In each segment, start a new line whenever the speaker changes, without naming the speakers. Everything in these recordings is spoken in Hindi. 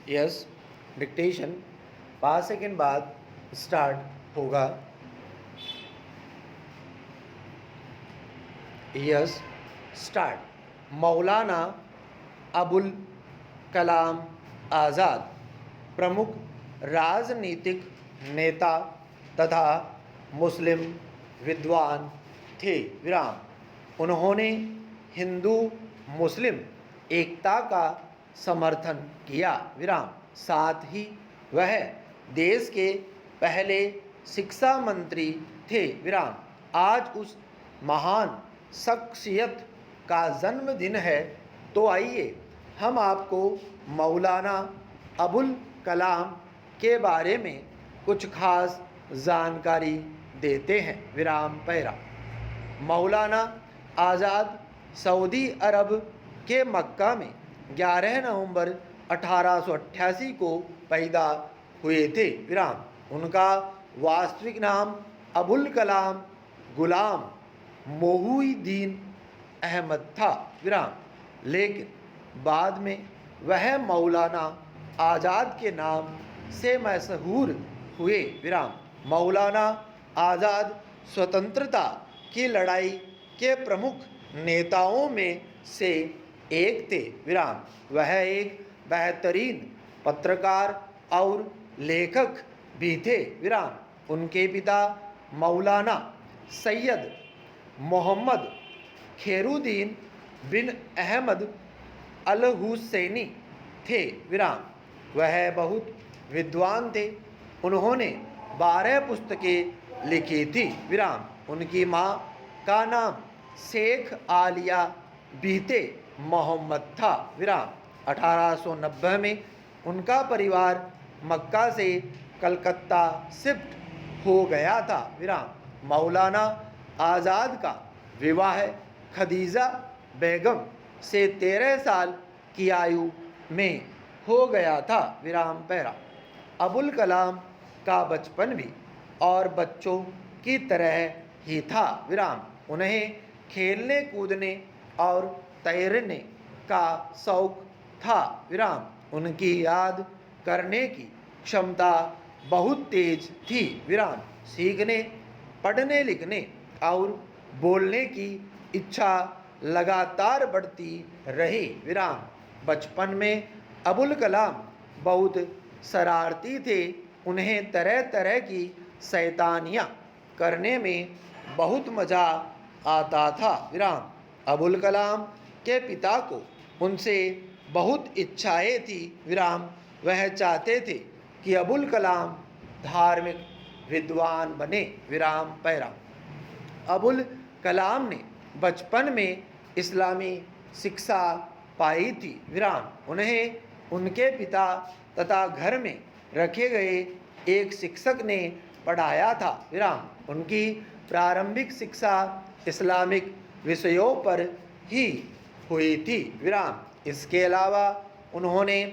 यस, डिक्टेशन 5 सेकंड बाद स्टार्ट होगा। Yes, start. मौलाना अबुल कलाम आज़ाद प्रमुख राजनीतिक नेता तथा मुस्लिम विद्वान थे। विराम। उन्होंने हिंदू मुस्लिम एकता का समर्थन किया। विराम। साथ ही वह देश के पहले शिक्षा मंत्री थे। विराम। आज उस महान शख्सियत का जन्मदिन है, तो आइए हम आपको मौलाना अबुल कलाम के बारे में कुछ खास जानकारी देते हैं। विराम पैरा। मौलाना आज़ाद सऊदी अरब के मक्का में 11 नवंबर 1888 को पैदा हुए थे। विराम। उनका वास्तविक नाम अबुल कलाम गुलाम मोहुद्दीन अहमद था। विराम। लेकिन बाद में वह मौलाना आज़ाद के नाम से मशहूर हुए। विराम। मौलाना आज़ाद स्वतंत्रता की लड़ाई के प्रमुख नेताओं में से एक थे। विराम। वह एक बेहतरीन पत्रकार और लेखक भी थे। विराम। उनके पिता मौलाना सैयद मोहम्मद खैरुद्दीन बिन अहमद अल हुसैनी थे। विराम। वह बहुत विद्वान थे। उन्होंने 12 पुस्तकें लिखी थी। विराम। उनकी माँ का नाम शेख आलिया बीते मोहम्मद था। विराम। 1890 में उनका परिवार मक्का से कलकत्ता शिफ्ट हो गया था। विराम। मौलाना आज़ाद का विवाह खदीजा बेगम से 13 साल की आयु में हो गया था। विराम पैरा। अबुल कलाम का बचपन भी और बच्चों की तरह ही था। विराम। उन्हें खेलने कूदने और तैरने का शौक था। विराम। उनकी याद करने की क्षमता बहुत तेज थी। विराम। सीखने, पढ़ने लिखने और बोलने की इच्छा लगातार बढ़ती रही। विराम। बचपन में अबुल कलाम बहुत शरारती थे। उन्हें तरह तरह की शैतानियाँ करने में बहुत मज़ा आता था। विराम। अबुल कलाम के पिता को उनसे बहुत इच्छाएं थी। विराम। वह चाहते थे कि अबुल कलाम धार्मिक विद्वान बने। विराम पैरा। अबुल कलाम ने बचपन में इस्लामी शिक्षा पाई थी। विराम। उन्हें उनके पिता तथा घर में रखे गए एक शिक्षक ने पढ़ाया था। विराम। उनकी प्रारंभिक शिक्षा इस्लामिक विषयों पर ही हुई थी। विराम। इसके अलावा उन्होंने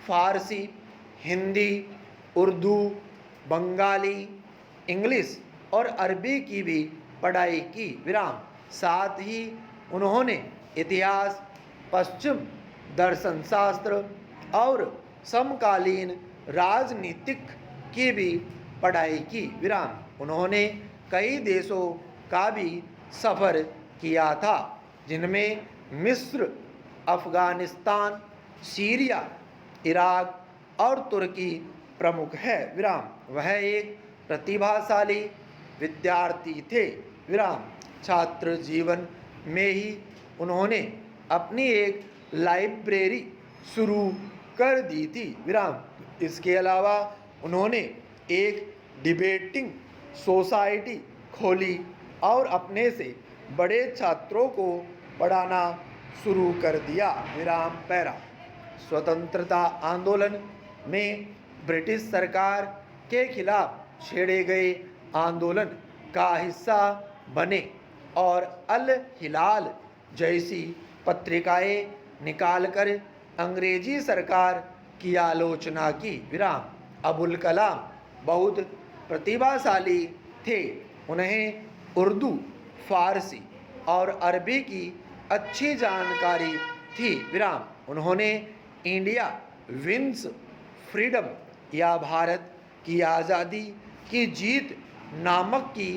फारसी, हिंदी, उर्दू, बंगाली, इंग्लिश और अरबी की भी पढ़ाई की। विराम। साथ ही उन्होंने इतिहास, पश्चिम दर्शन शास्त्र और समकालीन राजनीतिक की भी पढ़ाई की। विराम। उन्होंने कई देशों का भी सफ़र किया था, जिनमें मिस्र, अफ़गानिस्तान, सीरिया, इराक और तुर्की प्रमुख है। विराम। वह एक प्रतिभाशाली विद्यार्थी थे। विराम। छात्र जीवन में ही उन्होंने अपनी एक लाइब्रेरी शुरू कर दी थी। विराम। इसके अलावा उन्होंने एक डिबेटिंग सोसाइटी खोली और अपने से बड़े छात्रों को पढ़ाना शुरू कर दिया। विराम पैरा। स्वतंत्रता आंदोलन में ब्रिटिश सरकार के खिलाफ छेड़े गए आंदोलन का हिस्सा बने और अल हिलाल जैसी पत्रिकाएं निकालकर अंग्रेजी सरकार की आलोचना की। विराम। अबुल कलाम बहुत प्रतिभाशाली थे। उन्हें उर्दू, फारसी और अरबी की अच्छी जानकारी थी। विराम। उन्होंने इंडिया विंस फ्रीडम या भारत की आज़ादी की जीत नामक की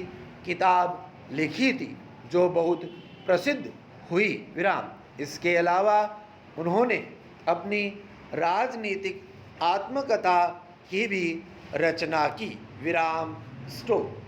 किताब लिखी थी, जो बहुत प्रसिद्ध हुई विराम। इसके अलावा उन्होंने अपनी राजनीतिक आत्मकथा की भी रचना की विराम स्टॉप।